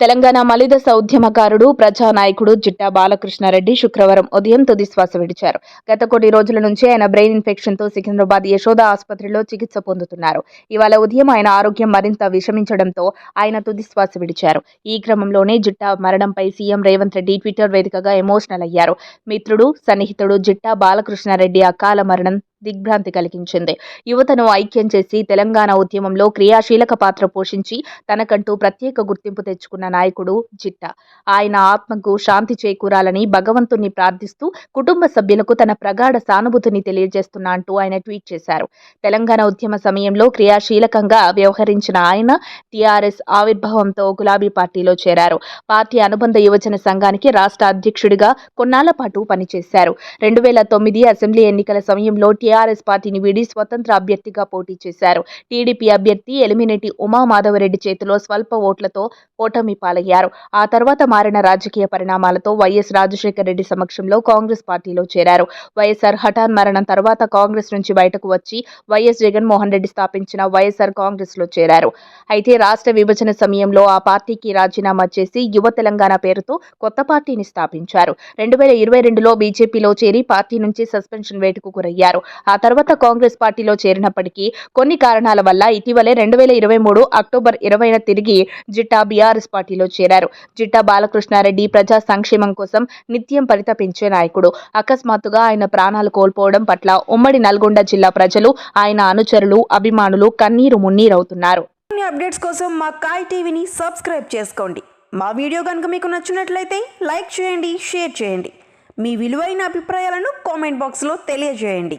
తెలంగాణ మలిదశ ఉద్యమకారుడు ప్రజానాయకుడు జిట్టా బాలకృష్ణారెడ్డి శుక్రవారం ఉదయం తుదిశ్వాస విడిచారు. గత కొన్ని రోజుల నుంచి ఆయన బ్రెయిన్ ఇన్ఫెక్షన్తో సికింద్రాబాద్ యశోద ఆసుపత్రిలో చికిత్స పొందుతున్నారు. ఇవాళ ఉదయం ఆయన ఆరోగ్యం మరింత విషమించడంతో ఆయన తుదిశ్వాస విడిచారు. ఈ క్రమంలోనే జిట్టా మరణంపై సీఎం రేవంత్ రెడ్డి ట్విట్టర్ వేదికగా ఎమోషనల్ అయ్యారు. మిత్రుడు, సన్నిహితుడు జిట్టా బాలకృష్ణారెడ్డి అకాల మరణం దిగ్భ్రాంతి కలిగించింది. యువతను ఐక్యం చేసి తెలంగాణ ఉద్యమంలో క్రియాశీలక పాత్ర పోషించి తనకంటూ ప్రత్యేక గుర్తింపు తెచ్చుకున్న నాయకుడు జిట్టా. ఆయన ఆత్మకు శాంతి చేకూరాలని భగవంతుణ్ణి ప్రార్థిస్తూ కుటుంబ సభ్యులకు తన ప్రగాఢ సానుభూతిని తెలియజేస్తున్నా అంటూ ఆయన ట్వీట్ చేశారు. తెలంగాణ ఉద్యమ సమయంలో క్రియాశీలకంగా వ్యవహరించిన ఆయన టీఆర్ఎస్ ఆవిర్భావంతో గులాబీ పార్టీలో చేరారు. పార్టీ అనుబంధ యువజన సంఘానికి రాష్ట్ర అధ్యక్షుడిగా కొన్నాళ్ల పాటు పనిచేశారు. 2009 అసెంబ్లీ ఎన్నికల సమయంలో టీఆర్ఎస్ పార్టీని వీడి స్వతంత్ర అభ్యర్థిగా పోటీ చేశారు. టీడీపీ అభ్యర్థి ఎలిమినేటి ఉమామాధవరెడ్డి చేతిలో స్వల్ప ఓట్లతో ఓటమి పాలయ్యారు. ఆ తర్వాత మారిన రాజకీయ పరిణామాలతో వైఎస్ రాజశేఖర రెడ్డి సమక్షంలో కాంగ్రెస్ పార్టీలో చేరారు. వైఎస్ఆర్ హఠాన్ మరణం తర్వాత కాంగ్రెస్ నుంచి బయటకు వచ్చి వైఎస్ జగన్మోహన్ రెడ్డి స్థాపించిన వైఎస్ఆర్ కాంగ్రెస్ లో చేరారు. అయితే రాష్ట్ర విభజన సమయంలో ఆ పార్టీకి రాజీనామా చేసి యువ తెలంగాణ పేరుతో కొత్త పార్టీని స్థాపించారు. 2022లో బీజేపీలో చేరి పార్టీ నుంచి సస్పెన్షన్ వేటుకు గురయ్యారు. ఆ తర్వాత కాంగ్రెస్ పార్టీలో చేరినప్పటికీ కొన్ని కారణాల వల్ల ఇటీవలే 2023 అక్టోబర్ 20న తిరిగి జిట్టా బీఆర్ఎస్ పార్టీలో చేరారు. జిట్టా బాలకృష్ణారెడ్డి ప్రజా సంక్షేమం కోసం నిత్యం పరితపించే నాయకుడు. అకస్మాత్తుగా ఆయన ప్రాణాలు కోల్పోవడం పట్ల ఉమ్మడి నల్గొండ జిల్లా ప్రజలు, ఆయన అనుచరులు, అభిమానులు కన్నీరు మున్నీరవుతున్నారు. అప్డేట్స్ కోసం మా కాయ్ టీవీని సబ్స్క్రైబ్ చేసుకోండి. మా వీడియో కనుక మీకు నచ్చినట్లయితే లైక్ చేయండి, షేర్ చేయండి. మీ విలువైన అభిప్రాయాలను కామెంట్ బాక్స్లో తెలియజేయండి.